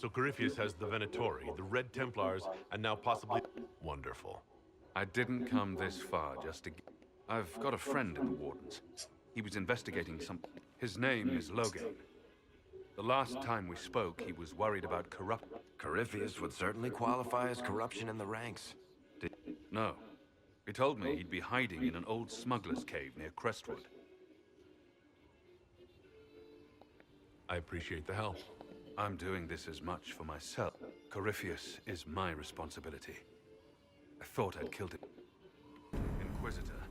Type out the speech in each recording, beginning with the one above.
So Corypheus has the Venatori, the Red Templars, and now possibly... Wonderful. I didn't come this far just to... I've got a friend in the Wardens. He was investigating some... His name is Logan. The last time we spoke, he was worried about Corypheus would certainly qualify as corruption in the ranks. No. He told me he'd be hiding in an old smuggler's cave near Crestwood. I appreciate the help. I'm doing this as much for myself. Corypheus is my responsibility. I thought I'd killed him. Inquisitor.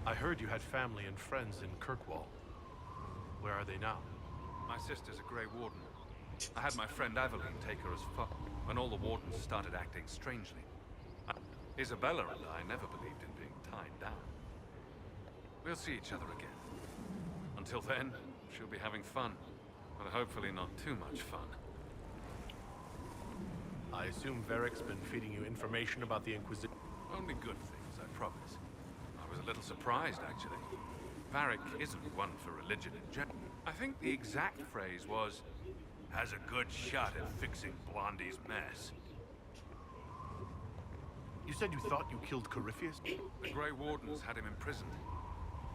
I heard you had family and friends in Kirkwall. Where are they now? My sister's a Grey Warden. I had my friend Aveline take her as far when all the Wardens started acting strangely. Isabella and I never believed in being tied down. We'll see each other again. Until then, she'll be having fun. But hopefully not too much fun. I assume Varric's been feeding you information about the Inquisition? Only good things, I promise. I was a little surprised, actually. Varric isn't one for religion in general. I think the exact phrase was, has a good shot at fixing Blondie's mess. You said you thought you killed Corypheus? The Grey Wardens had him imprisoned.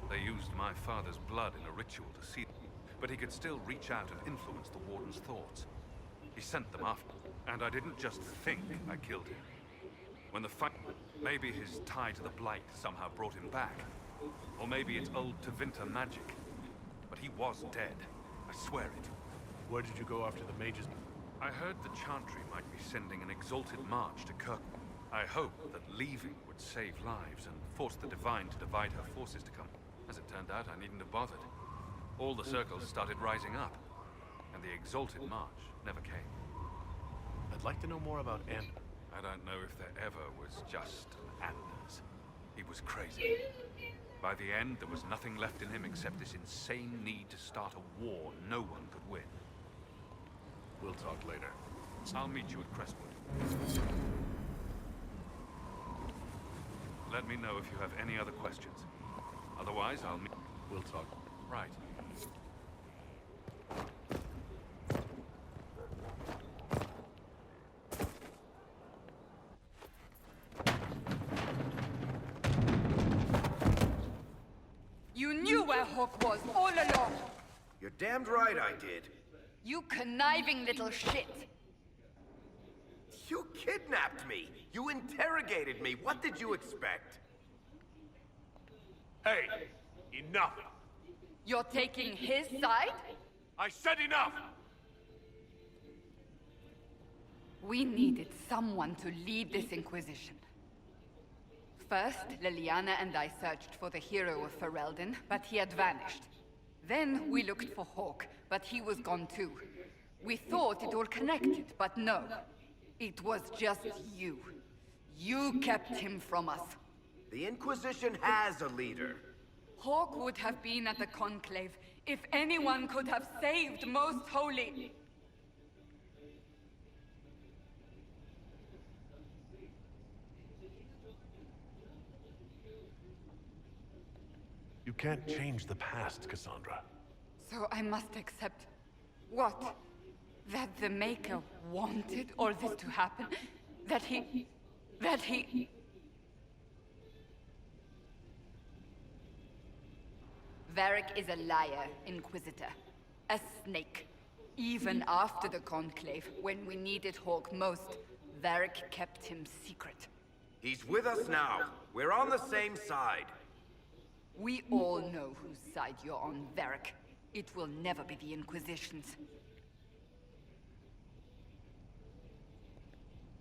They used my father's blood in a ritual to see him, but he could still reach out and influence the Warden's thoughts. He sent them after, and I didn't just think I killed him. When the fight... Maybe his tie to the Blight somehow brought him back. Or maybe it's old Tevinter magic. But he was dead. I swear it. Where did you go after the mages? I heard the Chantry might be sending an exalted march to Kirk. I hoped that leaving would save lives and force the Divine to divide her forces to come. As it turned out, I needn't have bothered. All the circles started rising up, and the exalted march never came. I'd like to know more about Anders. I don't know if there ever was just Anders. He was crazy. By the end, there was nothing left in him except this insane need to start a war no one could win. We'll talk later. I'll meet you at Crestwood. Let me know if you have any other questions. Otherwise, I'll meet... We'll talk. Right. You knew where Hawk was all along! You're damned right I did. You conniving little shit! You kidnapped me. You interrogated me. What did you expect? Hey! Enough! You're taking his side? I said enough! We needed someone to lead this Inquisition. First, Liliana and I searched for the hero of Ferelden, but he had vanished. Then we looked for Hawk, but he was gone too. We thought it all connected, but no. It was just you. You kept him from us. The Inquisition has a leader. Hawk would have been at the Conclave if anyone could have saved Most Holy. You can't change the past, Cassandra. So I must accept... what? That the Maker wanted all this to happen? That he... Varric is a liar, Inquisitor. A snake. Even after the Conclave, when we needed Hawk most, Varric kept him secret. He's with us now. We're on the same side. We all know whose side you're on, Varric. It will never be the Inquisition's.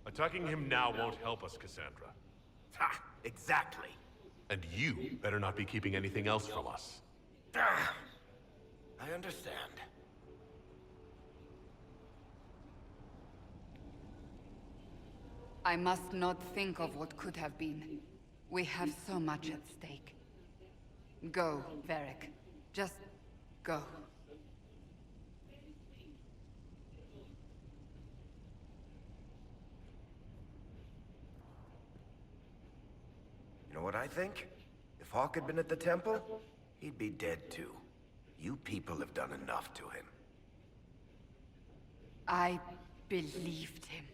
Attacking him now won't help us, Cassandra. Ha! Exactly. And you better not be keeping anything else from us. Ah, I understand. I must not think of what could have been. We have so much at stake. Go, Varric. Just go. You know what I think? If Hawk had been at the temple, he'd be dead too. You people have done enough to him. I believed him.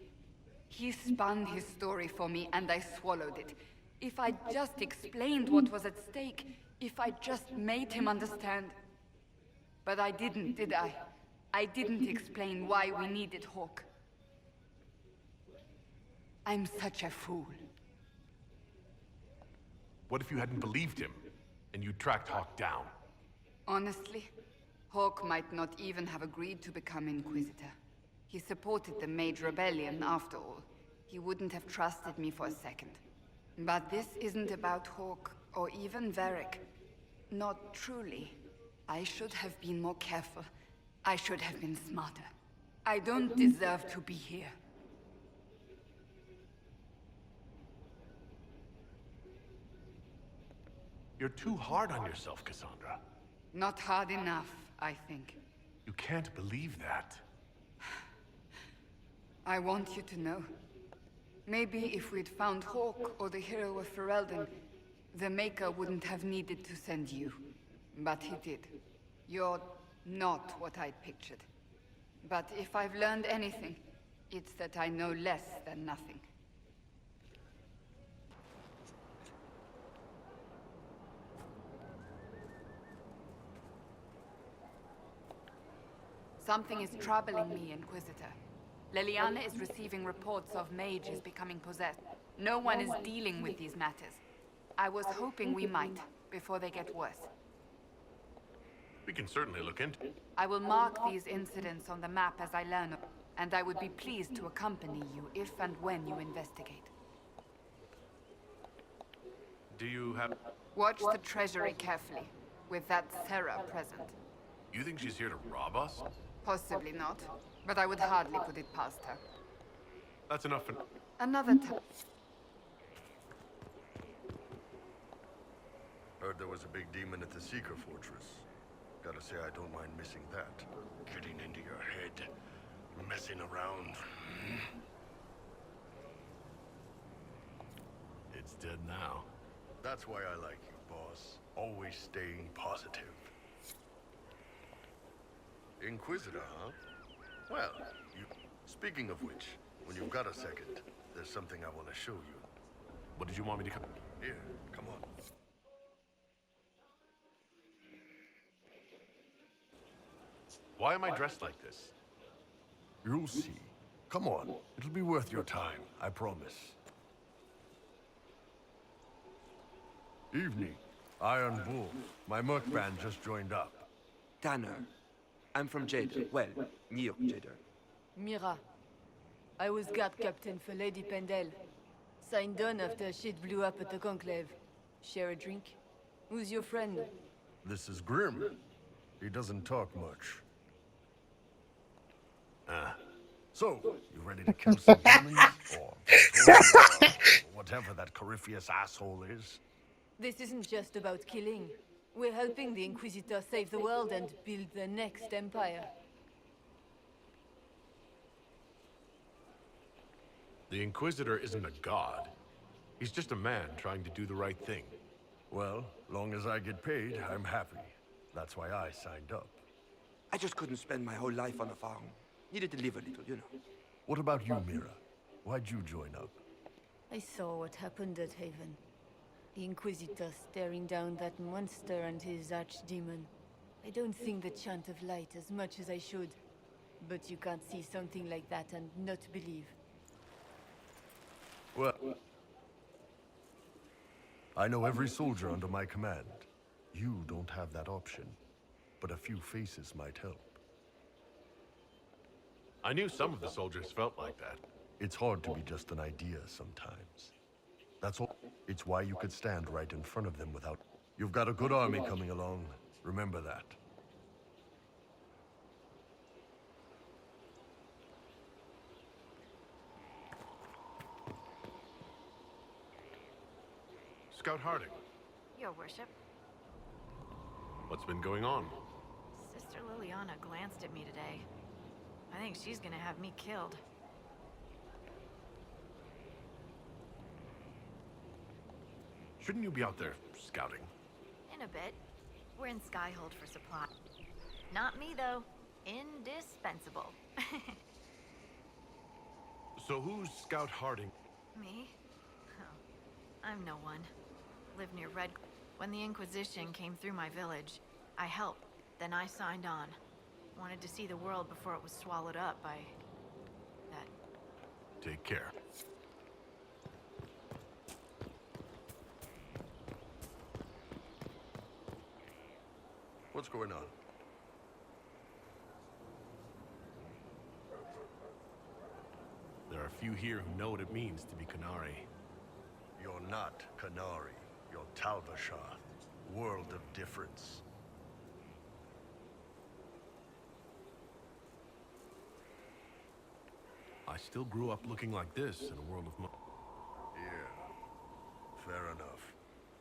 He spun his story for me, and I swallowed it. If I just explained what was at stake, if I just made him understand. But I didn't, did I? I didn't explain why we needed Hawk. I'm such a fool. What if you hadn't believed him, and you tracked Hawk down? Honestly, Hawk might not even have agreed to become Inquisitor. He supported the Mage Rebellion, after all. He wouldn't have trusted me for a second. But this isn't about Hawk, or even Varric. Not truly. I should have been more careful. I should have been smarter. I don't deserve to be here. You're too hard on yourself, Cassandra. Not hard enough, I think. You can't believe that. I want you to know. Maybe if we'd found Hawk or the hero of Ferelden, the Maker wouldn't have needed to send you. But he did. You're not what I'd pictured. But if I've learned anything, it's that I know less than nothing. Something is troubling me, Inquisitor. Leliana is receiving reports of mages becoming possessed. No one is dealing with these matters. I was hoping we might, before they get worse. We can certainly look into it. I will mark these incidents on the map as I learn of, and I would be pleased to accompany you if and when you investigate. Do you have... Watch the treasury carefully, with that Sarah present. You think she's here to rob us? Possibly not, but I would hardly put it past her. That's enough for... Another time. Heard there was a big demon at the Seeker Fortress. Gotta say, I don't mind missing that. Getting into your head, messing around. It's dead now. That's why I like you, boss. Always staying positive. Inquisitor, huh? Well, you... Speaking of which, when you've got a second, there's something I want to show you. What did you want me to come... Here, come on. Why am I dressed like this? You'll see. Come on. It'll be worth your time, I promise. Evening. Iron Bull. My merc band just joined up. Tanner. I'm from Jade. Well, New York Jader. Mira. I was guard captain for Lady Pendel. Signed on after shit blew up at the Conclave. Share a drink? Who's your friend? This is Grim. He doesn't talk much. So, you ready to kill some demons? Or whatever that Corypheus asshole is? This isn't just about killing. We're helping the Inquisitor save the world and build the next empire. The Inquisitor isn't a god. He's just a man trying to do the right thing. Well, long as I get paid, I'm happy. That's why I signed up. I just couldn't spend my whole life on a farm. Needed to live a little, you know. What about you, Mira? Why'd you join up? I saw what happened at Haven. The Inquisitor staring down that monster and his archdemon. I don't sing the chant of light as much as I should. But you can't see something like that and not believe. Well, I know every soldier under my command. You don't have that option, but a few faces might help. I knew some of the soldiers felt like that. It's hard to be just an idea sometimes. That's all. It's why you could stand right in front of them without... You've got a good army coming along. Remember that. Scout Harding, Your worship, what's been going on? Sister Liliana glanced at me today. I think she's gonna have me killed. Shouldn't you be out there scouting? In a bit. We're in Skyhold for supply. Not me, though. Indispensable. So who's Scout Harding? Me? Oh, I'm no one. Live near Red. When the Inquisition came through my village, I helped. Then I signed on. Wanted to see the world before it was swallowed up by... that. Take care. What's going on? There are a few here who know what it means to be Qunari. You're not Qunari. You're Talvashar. World of difference. I still grew up looking like this in a world of Yeah. Fair enough.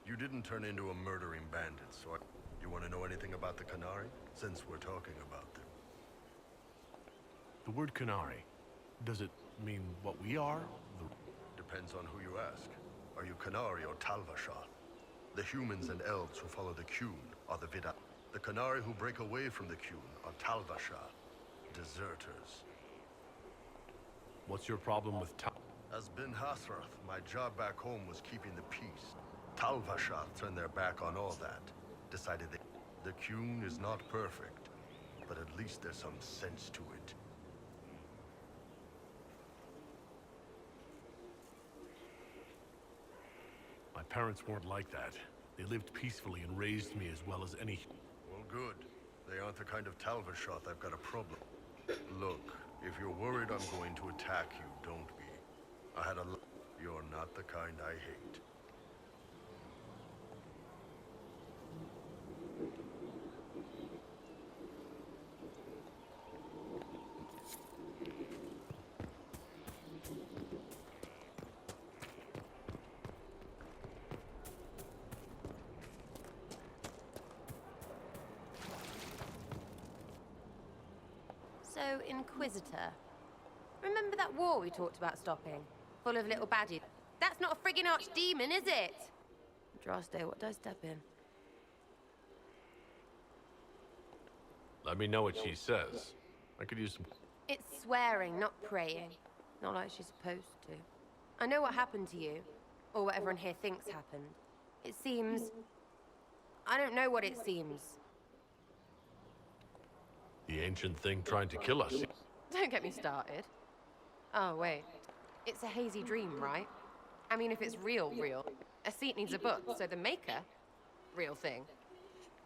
You didn't turn into a murdering bandit, so you want to know anything about the Qunari? Since we're talking about them. The word Qunari, does it mean what we are? Depends on who you ask. Are you Qunari or Talvashar? The humans and elves who follow the Qun are the Vida. The Qunari who break away from the Qun are Talvashar. Deserters. What's your problem with As Ben Hasrath, my job back home was keeping the peace. Talvashar turned their back on all that. Decided that the Qun is not perfect, but at least there's some sense to it. My parents weren't like that. They lived peacefully and raised me as well as any... Well, good. They aren't the kind of Talvashar I've got a problem. Look, if you're worried I'm going to attack you, don't be. I had a... You're not the kind I hate. So, Inquisitor. Remember that war we talked about stopping? Full of little baddies. That's not a friggin' archdemon, is it? Draste, what did I step in? Let me know what she says. I could use some... It's swearing, not praying. Not like she's supposed to. I know what happened to you. Or what everyone here thinks happened. It seems... I don't know what it seems. The ancient thing trying to kill us. Don't get me started. Oh, wait. It's a hazy dream, right? I mean, if it's real, a seat needs a book, so the maker, real thing.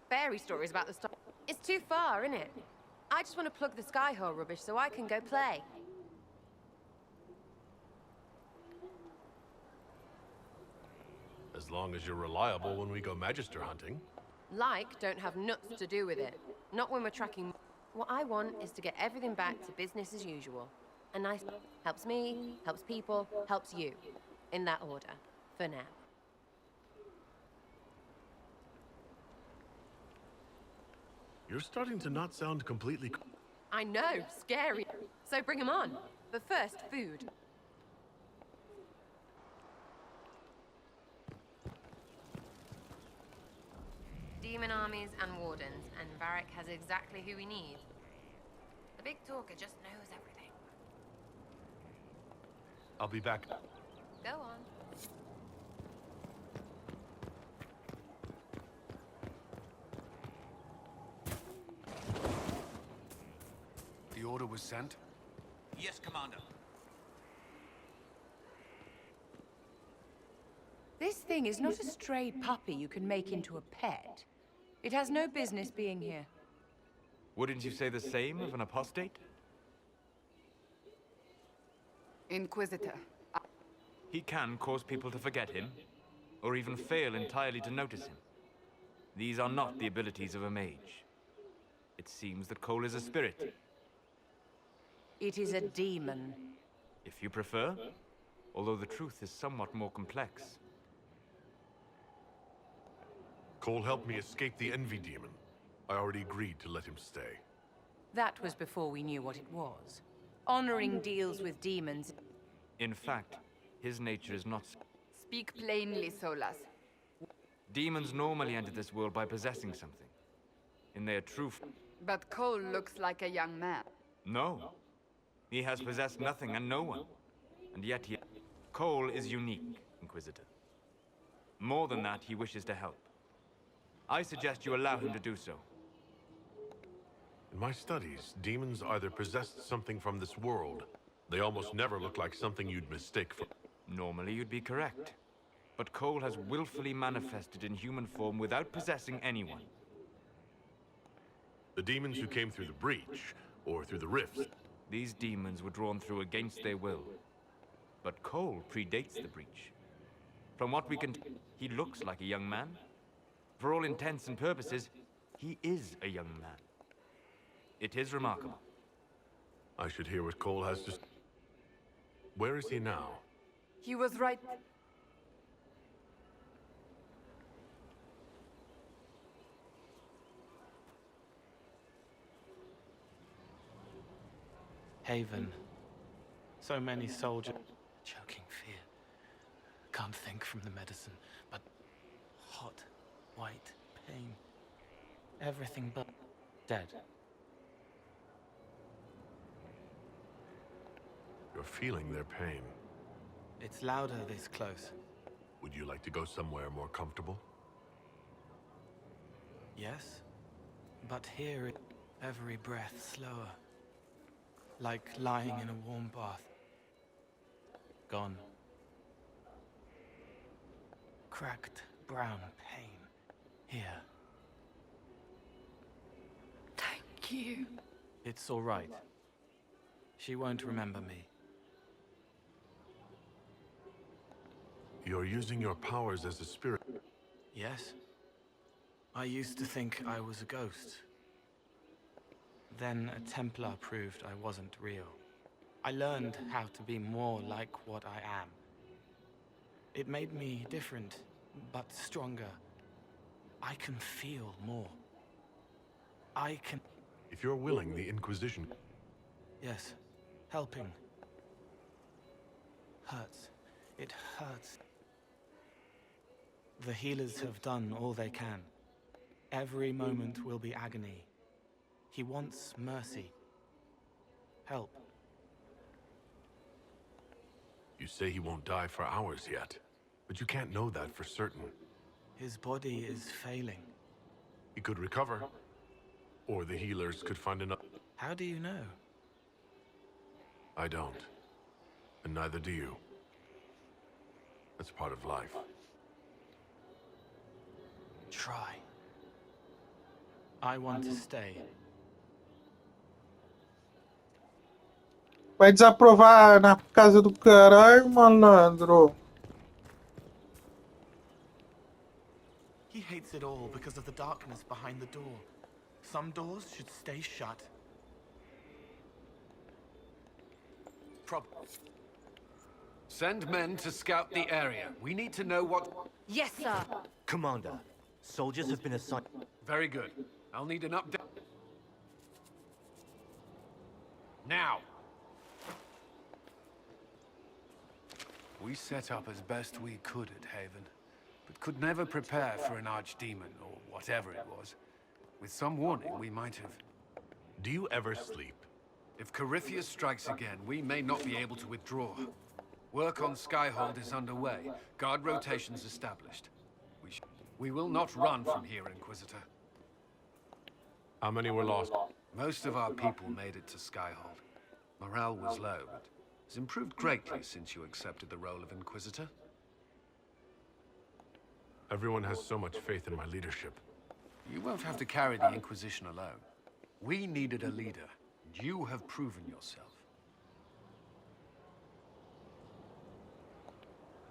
Fairy stories about the stuff. It's too far, isn't it? I just want to plug the Skyhole rubbish so I can go play. As long as you're reliable when we go Magister hunting. Like don't have nuts to do with it. Not when we're tracking... What I want is to get everything back to business as usual. A nice... Helps me, helps people, helps you. In that order. For now. You're starting to not sound completely... I know, scary. So bring 'em on. But first, food. Demon armies and wardens, and Varric has exactly who we need. The big talker just knows everything. I'll be back. Go on. The order was sent? Yes, Commander. This thing is not a stray puppy you can make into a pet. It has no business being here. Wouldn't you say the same of an apostate? Inquisitor. He can cause people to forget him, or even fail entirely to notice him. These are not the abilities of a mage. It seems that Cole is a spirit. It is a demon. If you prefer, although the truth is somewhat more complex. Cole helped me escape the Envy Demon. I already agreed to let him stay. That was before we knew what it was. Honoring deals with demons. In fact, his nature is not... Speak plainly, Solas. Demons normally enter this world by possessing something. in their true But Cole looks like a young man. No. He has possessed nothing and no one. And yet he... Cole is unique, Inquisitor. More than that, he wishes to help. I suggest you allow him to do so. In my studies, demons either possessed something from this world. They almost never look like something you'd mistake for... Normally you'd be correct. But Cole has willfully manifested in human form without possessing anyone. The demons who came through the breach, or through the rifts. These demons were drawn through against their will. But Cole predates the breach. From what we can... he looks like a young man. For all intents and purposes, he is a young man. It is remarkable. I should hear what Cole has to... Where is he now? He was right... Haven. So many soldiers. Choking fear. Can't think from the medicine, but hot, white, pain. Everything but dead. You're feeling their pain. It's louder this close. Would you like to go somewhere more comfortable? Yes, but here every breath slower. Like lying in a warm bath. Gone. Cracked, brown pain. Here. Thank you. It's all right. She won't remember me. You're using your powers as a spirit. Yes. I used to think I was a ghost. Then a Templar proved I wasn't real. I learned how to be more like what I am. It made me different, but stronger. I can feel more. I can... If you're willing, the Inquisition... Yes, helping. Hurts. It hurts. The healers have done all they can. Every moment will be agony. He wants mercy. Help. You say he won't die for hours yet, but you can't know that for certain. His body is failing. He could recover, or the healers could find another... How do you know? I don't, and neither do you. That's part of life. Try. I want to stay. Vai desaprovar na casa do caralho, malandro. He hates it all because of the darkness behind the door. Some doors should stay shut. Send men to scout the area. We need to know what... Yes, sir. Commander, soldiers have been assigned... Very good. I'll need an update. Now! We set up as best we could at Haven, but could never prepare for an archdemon, or whatever it was. With some warning, we might have... Do you ever sleep? If Corypheus strikes again, we may not be able to withdraw. Work on Skyhold is underway. Guard rotations established. We will not run from here, Inquisitor. How many were lost? Most of our people made it to Skyhold. Morale was low, but has improved greatly since you accepted the role of Inquisitor. Everyone has so much faith in my leadership. You won't have to carry the Inquisition alone. We needed a leader, and you have proven yourself.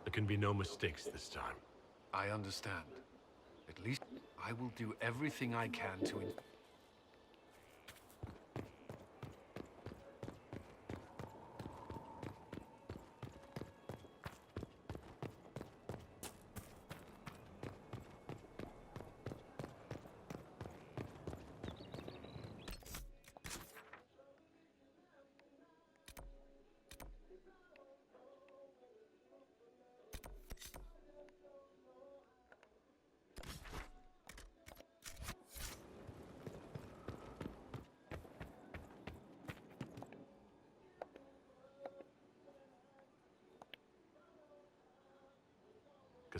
There can be no mistakes this time. I understand. At least I will do everything I can to...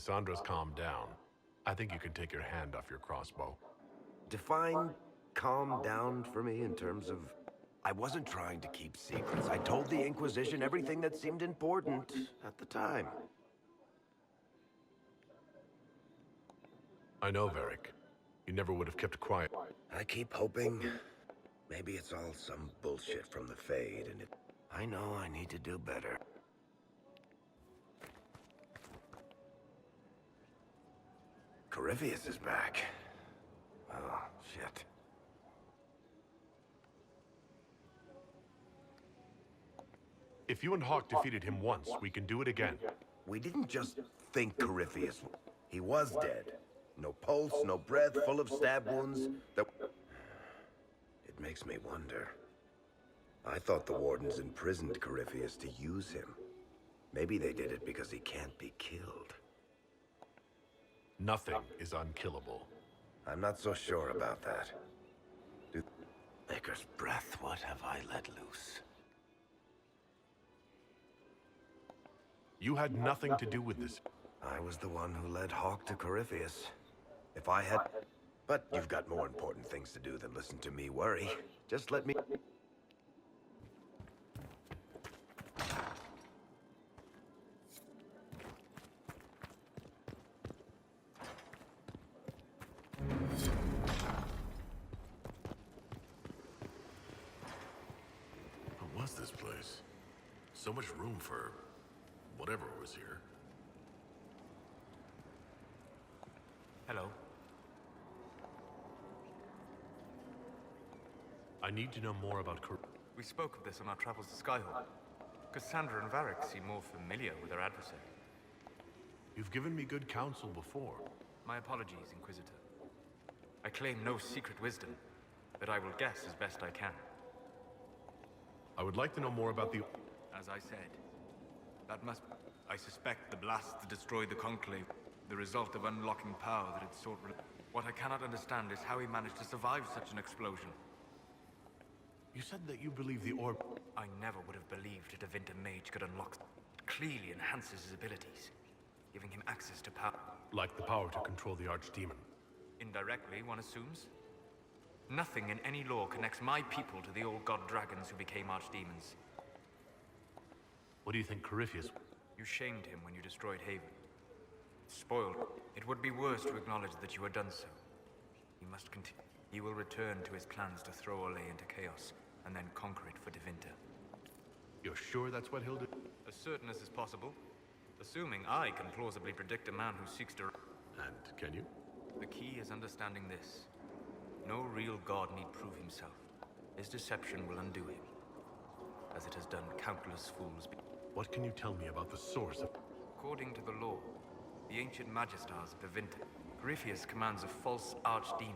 Cassandra's calmed down. I think you can take your hand off your crossbow. Define calm down for me in terms of... I wasn't trying to keep secrets. I told the Inquisition everything that seemed important at the time. I know, Varric. You never would have kept quiet. I keep hoping. Maybe it's all some bullshit from the Fade, and I know I need to do better. Corypheus is back. Oh, shit. If you and Hawk defeated him once, we can do it again. We didn't just think Corypheus. He was dead. No pulse, no breath, full of stab wounds. It makes me wonder. I thought the Wardens imprisoned Corypheus to use him. Maybe they did it because he can't be killed. Nothing is unkillable. I'm not so sure about that. Maker's breath, what have I let loose? You had nothing to do with this. I was the one who led Hawk to Corypheus. If I had... But you've got more important things to do than listen to me worry. Just let me... What was this place? So much room for whatever was here. Hello. I need to know more about We spoke of this on our travels to Skyhold. Cassandra and Varric seem more familiar with their adversary. You've given me good counsel before. My apologies, Inquisitor. I claim no secret wisdom, but I will guess as best I can. I would like to know more about the... As I said, that must... I suspect the blast that destroyed the Conclave, the result of unlocking power that it sought... What I cannot understand is how he managed to survive such an explosion. You said that you believe the orb... I never would have believed a Divinta mage could unlock... It clearly enhances his abilities, giving him access to power. Like the power to control the Archdemon. Indirectly, one assumes. Nothing in any law connects my people to the old god dragons who became archdemons. What do you think Corypheus... You shamed him when you destroyed Haven. Spoiled. It would be worse to acknowledge that you had done so. He must continue. He will return to his plans to throw Ole into chaos, and then conquer it for Divinta. You're sure that's what he'll do? As certain as is possible. Assuming I can plausibly predict a man who seeks to... And can you? The key is understanding this. No real god need prove himself. His deception will undo him, as it has done countless fools. What can you tell me about the source of... According to the law, the ancient Magistars of Divinta, Corypheus commands a false archdemon,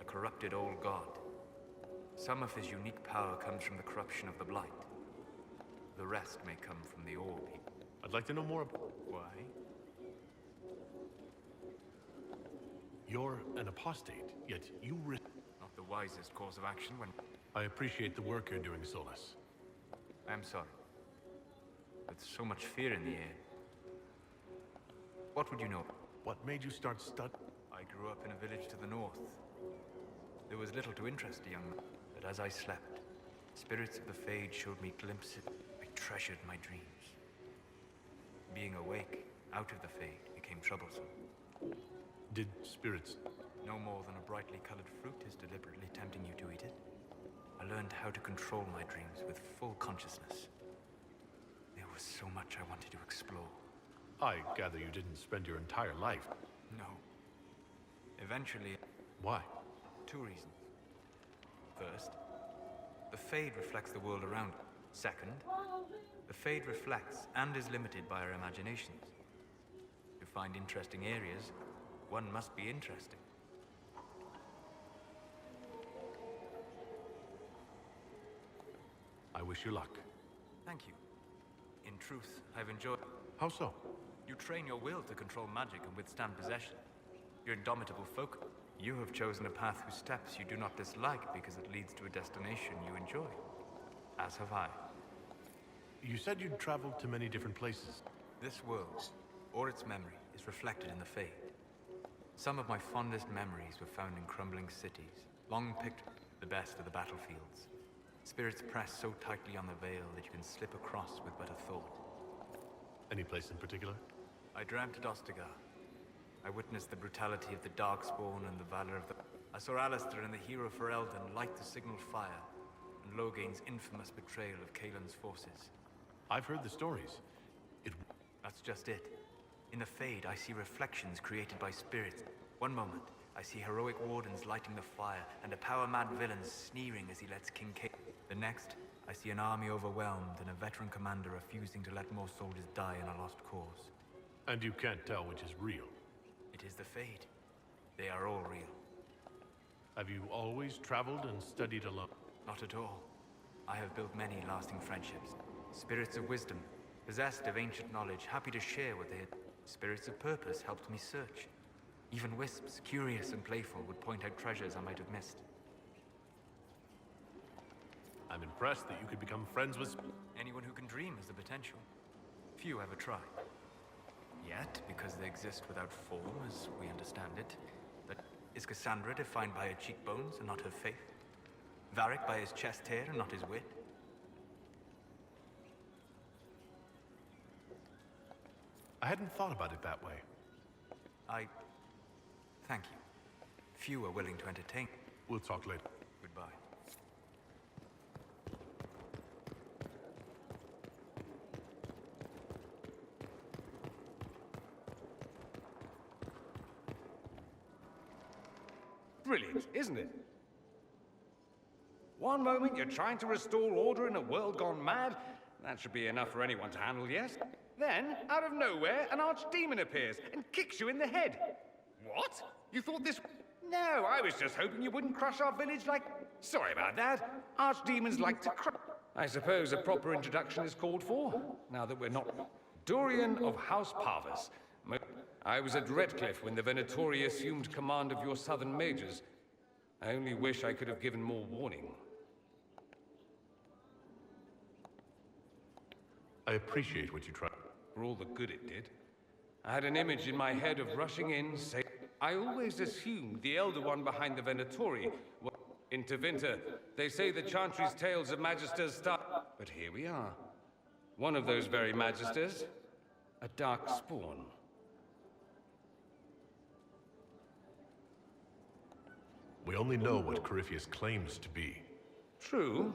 a corrupted old god. Some of his unique power comes from the corruption of the Blight. The rest may come from the Orb. I'd like to know more about... Why? You're an apostate, yet you risk... Not the wisest course of action when... I appreciate the work you're doing, Solus. I'm sorry. With so much fear in the air. What would you know? What made you start I grew up in a village to the north. There was little to interest a young man, but as I slept, spirits of the Fade showed me glimpses. I treasured my dreams. Being awake, out of the Fade, became troublesome. Did spirits... No more than a brightly colored fruit is deliberately tempting you to eat it. I learned how to control my dreams with full consciousness. There was so much I wanted to explore. I gather you didn't spend your entire life. No. Eventually... Why? 2 reasons. First, the Fade reflects the world around it. Second, the Fade reflects and is limited by our imaginations. To find interesting areas, one must be interesting. I wish you luck. Thank you. In truth, I've enjoyed... How so? You train your will to control magic and withstand possession. Your indomitable focus. You have chosen a path whose steps you do not dislike because it leads to a destination you enjoy. As have I. You said you'd traveled to many different places. This world, or its memory, is reflected in the fade. Some of my fondest memories were found in crumbling cities, long picked the best of the battlefields. Spirits press so tightly on the veil that you can slip across with but a thought. Any place in particular? I dreamt at Ostagar. I witnessed the brutality of the Darkspawn and the valor of the... I saw Alistair and the hero Ferelden light the signal fire, and Logain's infamous betrayal of Kaelin's forces. I've heard the stories. That's just it. In the Fade, I see reflections created by spirits. One moment, I see heroic wardens lighting the fire, and a power-mad villain sneering as he lets King Kaelin. The next, I see an army overwhelmed and a veteran commander refusing to let more soldiers die in a lost cause. And you can't tell which is real. It is the Fade. They are all real. Have you always traveled and studied alone? Not at all. I have built many lasting friendships. Spirits of wisdom, possessed of ancient knowledge, happy to share what they had. Spirits of purpose helped me search. Even wisps, curious and playful, would point out treasures I might have missed. I'm impressed that you could become friends with... Anyone who can dream has the potential. Few ever try. Yet, because they exist without form, as we understand it, that is Cassandra defined by her cheekbones and not her faith? Varric by his chest hair and not his wit? I hadn't thought about it that way. Thank you. Few are willing to entertain. We'll talk later. Goodbye. Brilliant, isn't it? One moment you're trying to restore order in a world gone mad. That should be enough for anyone to handle, yes? Then, out of nowhere, an archdemon appears and kicks you in the head. What? You thought this... No, I was just hoping you wouldn't crush our village like... Sorry about that. Archdemons like to crush... I suppose a proper introduction is called for, now that we're not... Dorian of House Parvis. I was at Redcliffe when the Venatori assumed command of your southern mages. I only wish I could have given more warning. I appreciate what you tried. For all the good it did. I had an image in my head of rushing in, saying... I always assumed the Elder One behind the Venatori was... In Tevinter, they say the Chantry's tales of Magisters start... But here we are. One of those very Magisters. A dark spawn. We only know what Corypheus claims to be. True.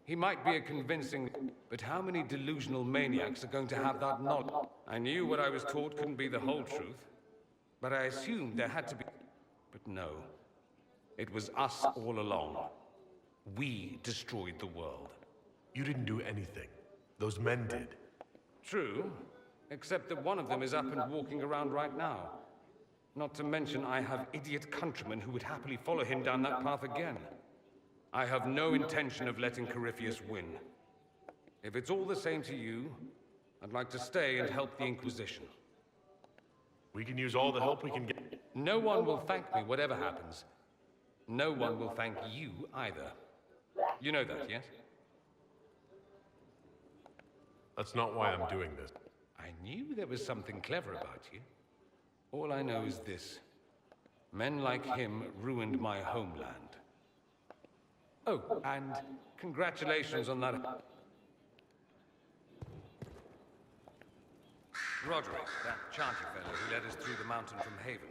He might be a convincing... But how many delusional maniacs are going to have that knowledge? I knew what I was taught couldn't be the whole truth. But I assumed there had to be... But no. It was us all along. We destroyed the world. You didn't do anything. Those men did. True. Except that one of them is up and walking around right now. Not to mention I have idiot countrymen who would happily follow him down that path again. I have no intention of letting Corypheus win. If it's all the same to you, I'd like to stay and help the Inquisition. We can use all the help we can get. No one will thank me, whatever happens. No one will thank you either. You know that, yes? That's not why I'm doing this. I knew there was something clever about you. All I know is this. Men like him ruined my homeland. Oh, and congratulations on that. Roderick, that Chantry fellow who led us through the mountain from Haven.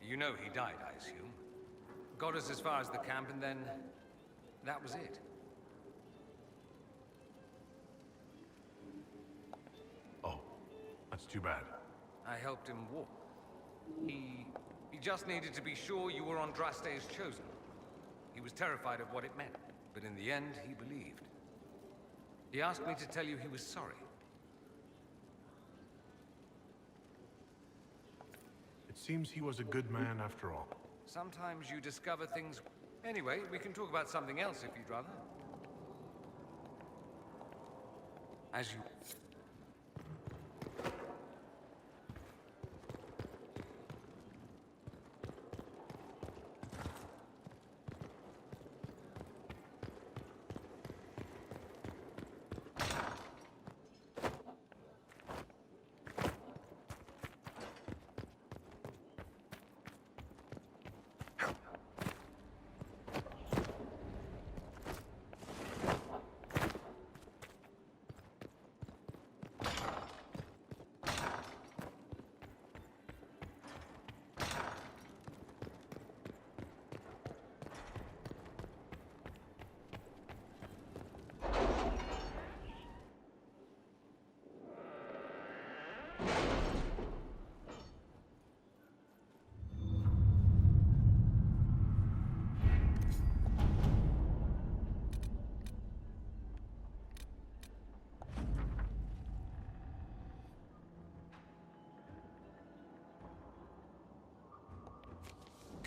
You know he died, I assume. Got us as far as the camp, and then... that was it. Oh, that's too bad. I helped him walk. He just needed to be sure you were Andraste's chosen. He was terrified of what it meant, but in the end, he believed. He asked me to tell you he was sorry. It seems he was a good man after all. Sometimes you discover things... Anyway, we can talk about something else if you'd rather. As you...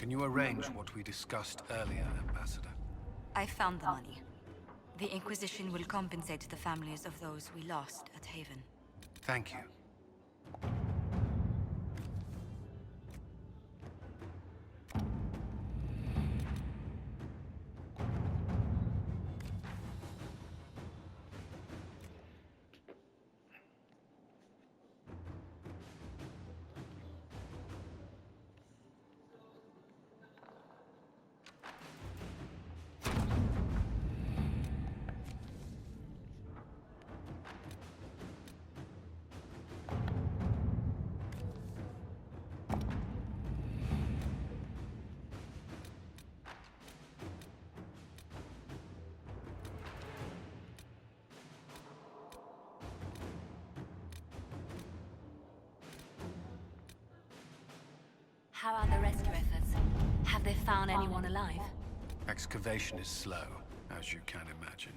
Can you arrange what we discussed earlier, Ambassador? I found the money. The Inquisition will compensate the families of those we lost at Haven. Thank you. How are the rescue efforts? Have they found anyone alive? Excavation is slow, as you can imagine.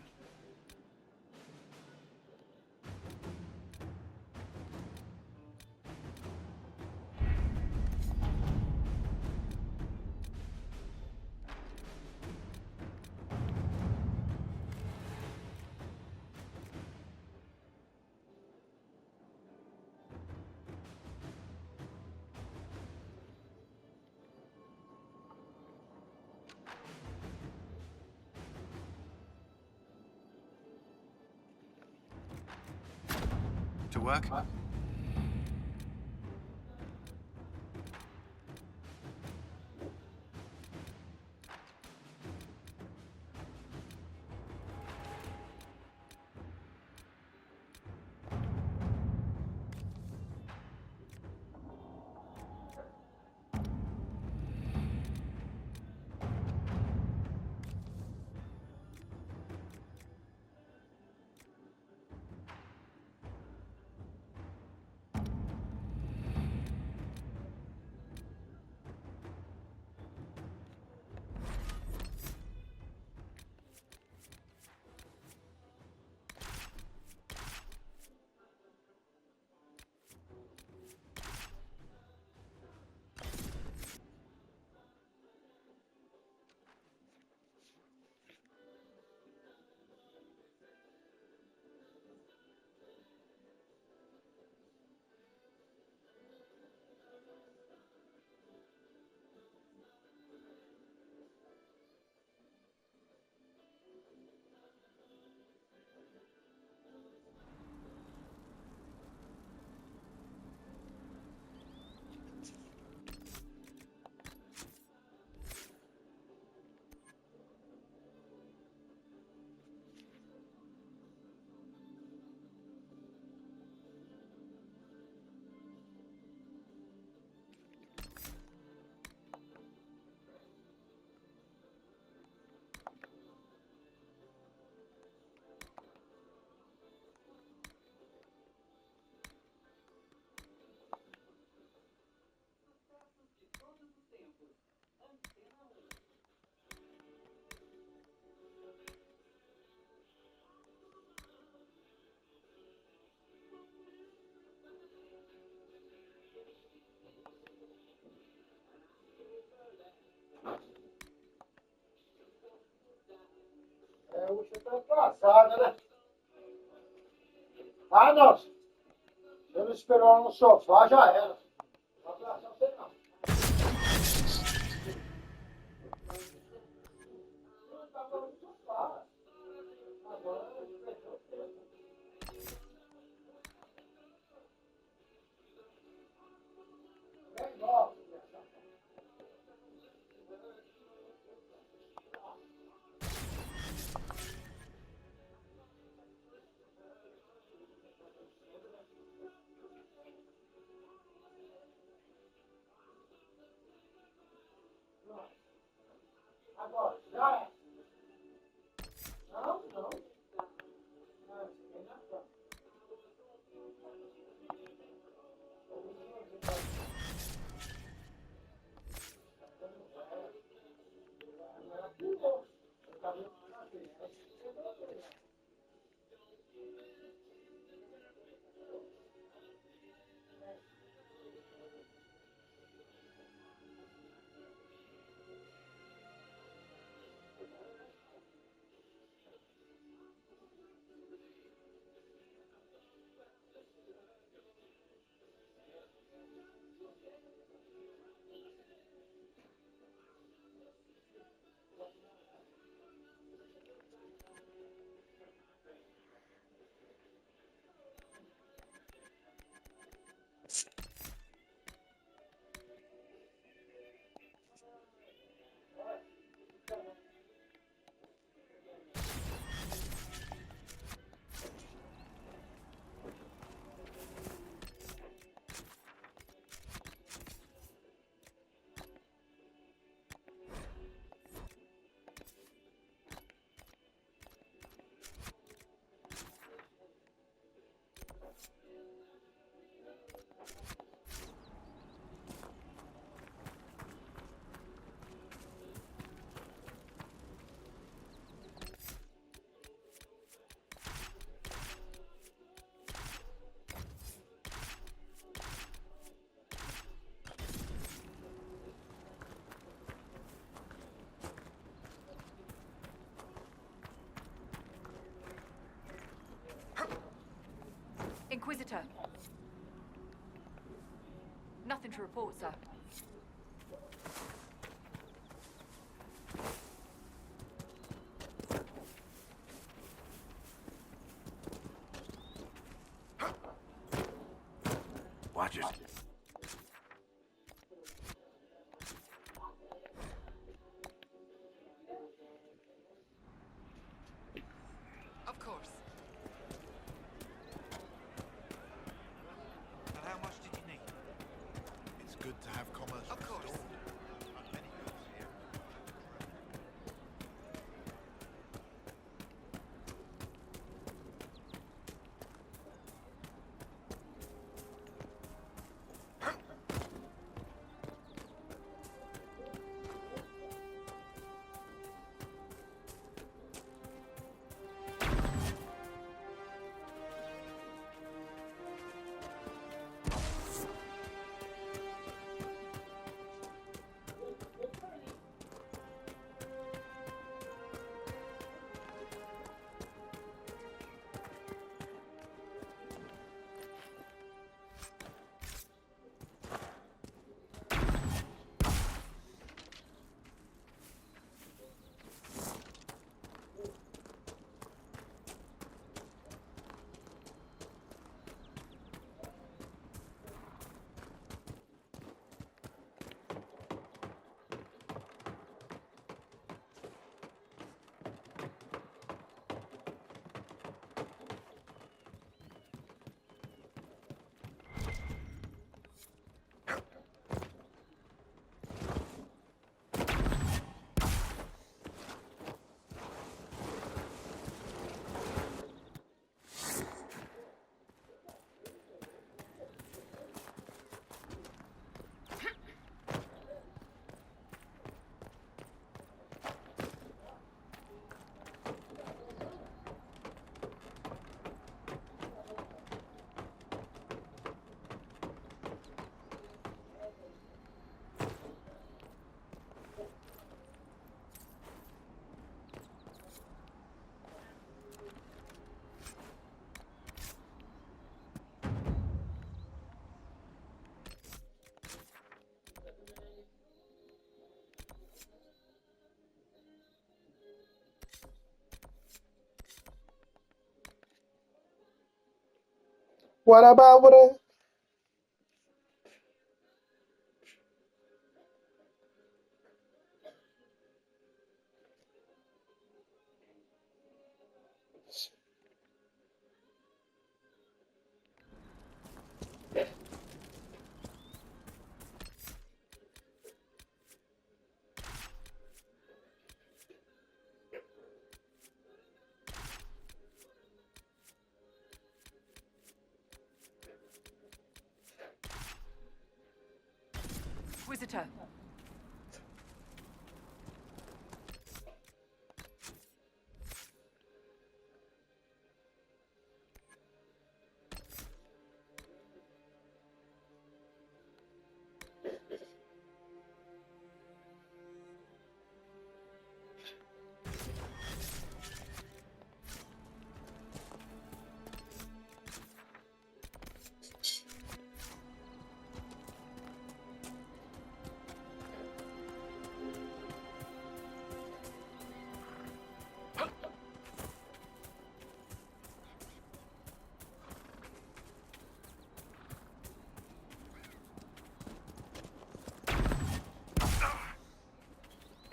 To work? Você tá atrasada, né? Ah, não. Se eu não esperou ela no sofá, já era. Não atrasar você não. Eu tava no sofá. Agora eu fechou o tempo. Vem logo. Inquisitor. Nothing to report, sir. Watch it. Of course. And how much did you need? It's good to have commerce. Of course. restored. Like many goods here. What about what a Inquisitor.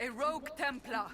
A rogue Templar.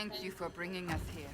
Thank you for bringing us here.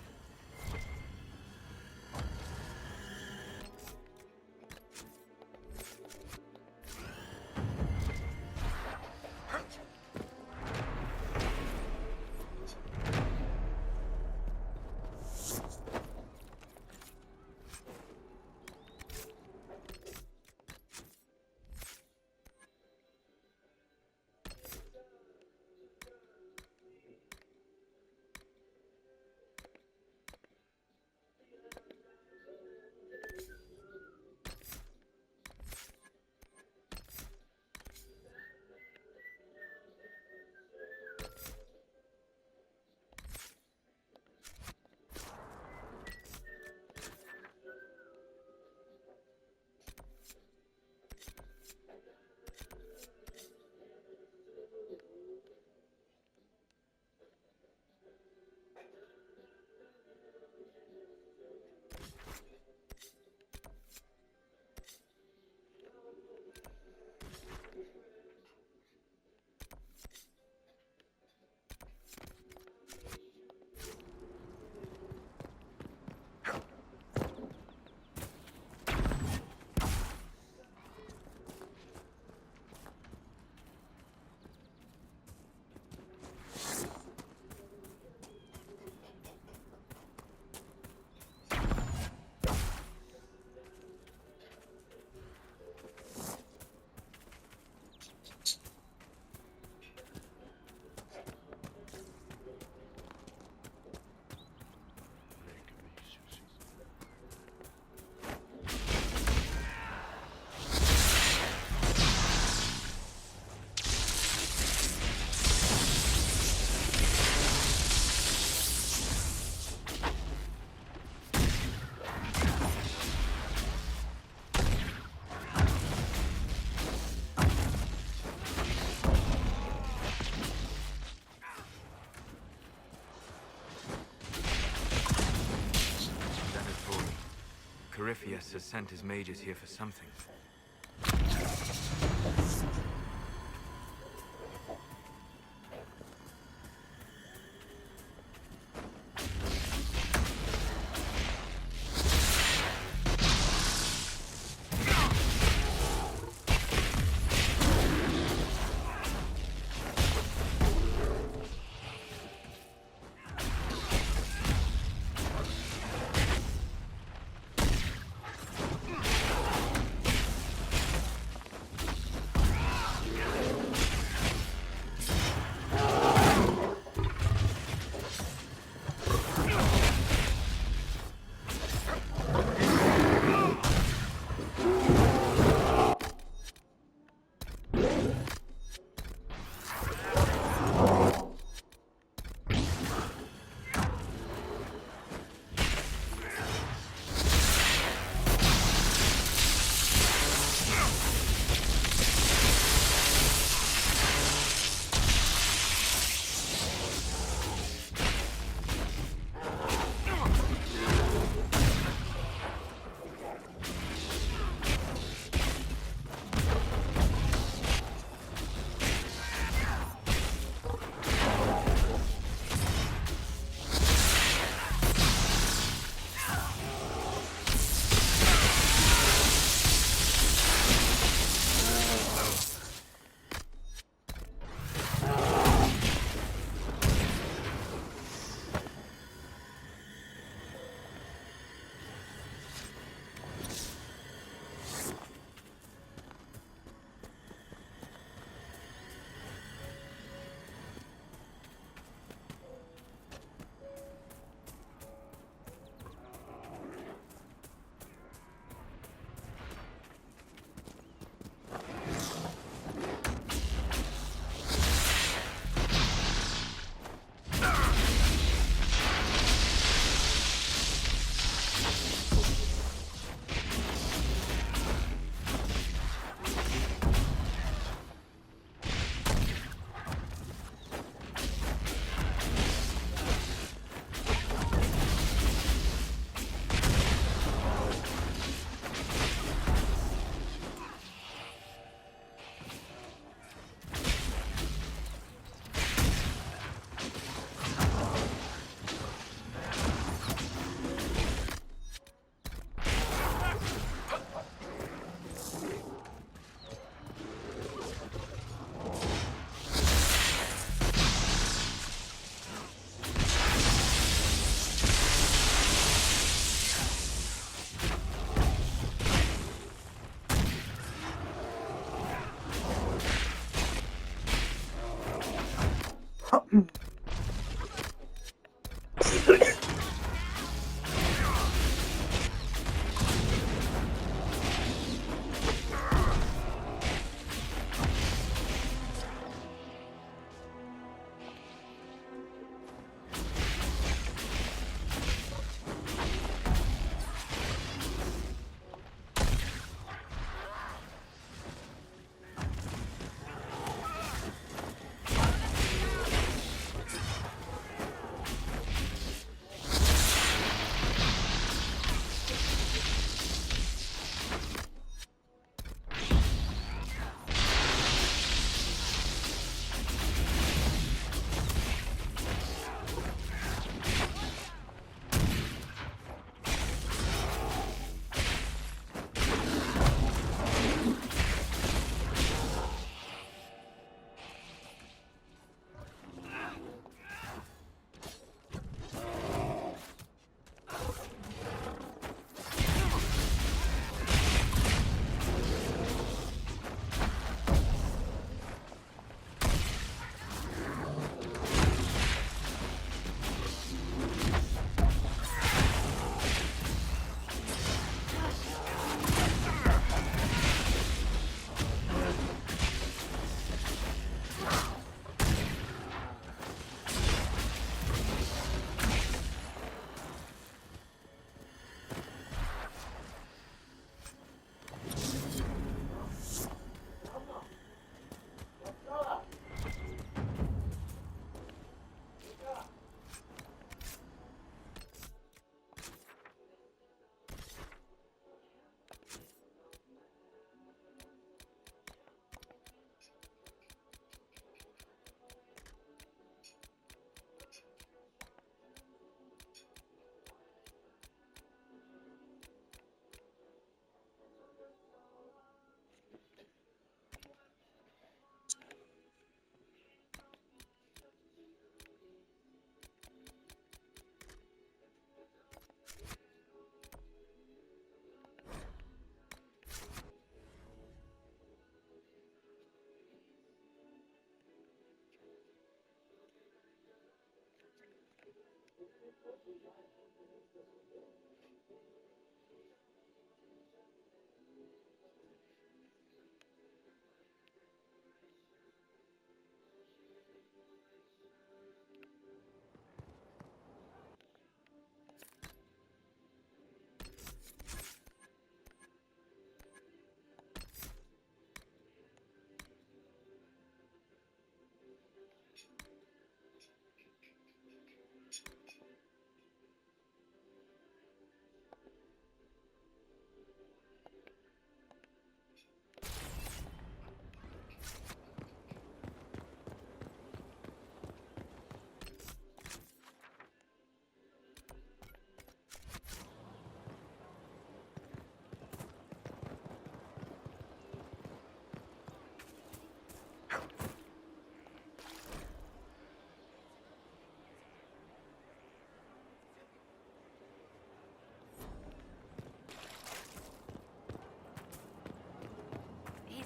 Corypheus has sent his mages here for something.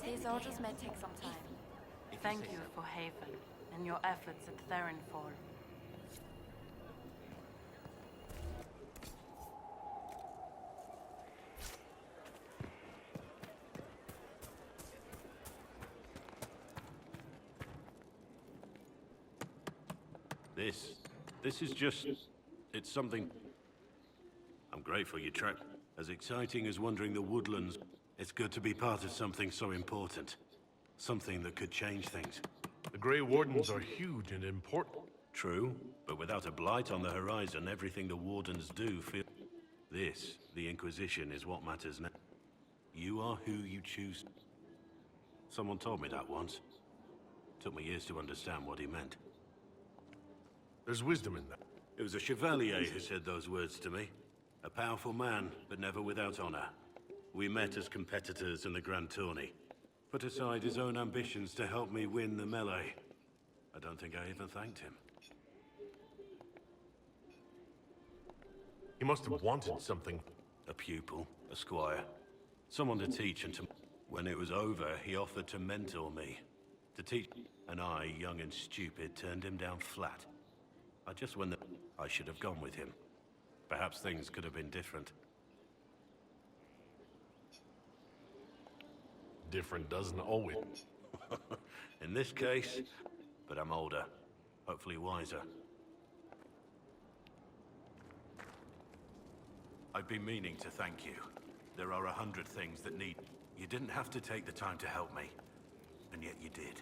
These orders may take some time. Thank you for Haven and your efforts at Therenfall. This is just... it's something... I'm grateful you tracked. As exciting as wandering the woodlands, it's good to be part of something so important. Something that could change things. The Grey Wardens are huge and important. True, but without a blight on the horizon, everything the Wardens do feel... This, the Inquisition, is what matters now. You are who you choose. Someone told me that once. Took me years to understand what he meant. There's wisdom in that. It was a Chevalier who said those words to me. A powerful man, but never without honor. We met as competitors in the Grand Tourney. Put aside his own ambitions to help me win the melee. I don't think I even thanked him. He must have wanted something. A pupil, a squire. Someone to teach and to... When it was over, he offered to mentor me. To teach... And I, young and stupid, turned him down flat. I just went that I should have gone with him. Perhaps things could have been different. Different doesn't always. In this case, but I'm older. Hopefully wiser. I've been meaning to thank you. There are 100 things that need... You didn't have to take the time to help me. And yet you did.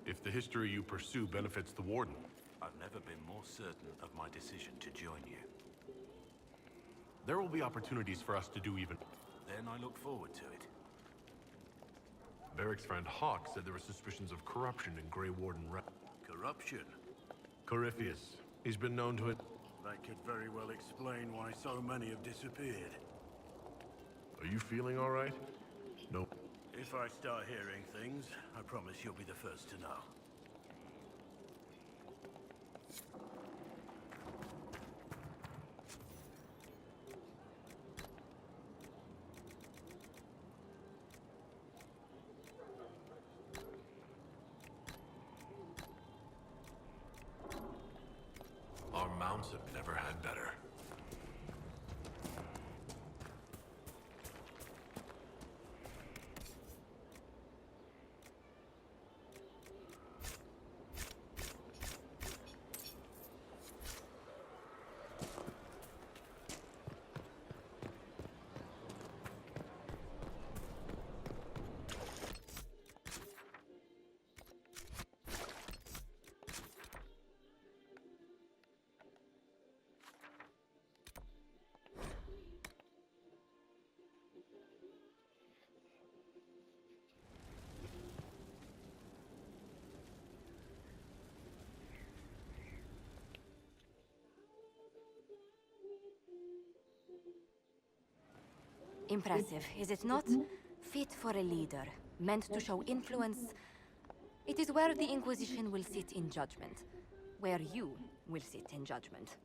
If the history you pursue benefits the Warden... I've never been more certain of my decision to join you. There will be opportunities for us to do even... Then I look forward to it. Varric's friend Hawk said there were suspicions of corruption in Grey Warden Corruption? Corypheus. He's been known to it. That could very well explain why so many have disappeared. Are you feeling all right? Nope. If I start hearing things, I promise you'll be the first to know. Our mounts have never had better. Impressive, is it not? Fit for a leader, meant to show influence. It is where the Inquisition will sit in judgment. Where you will sit in judgment.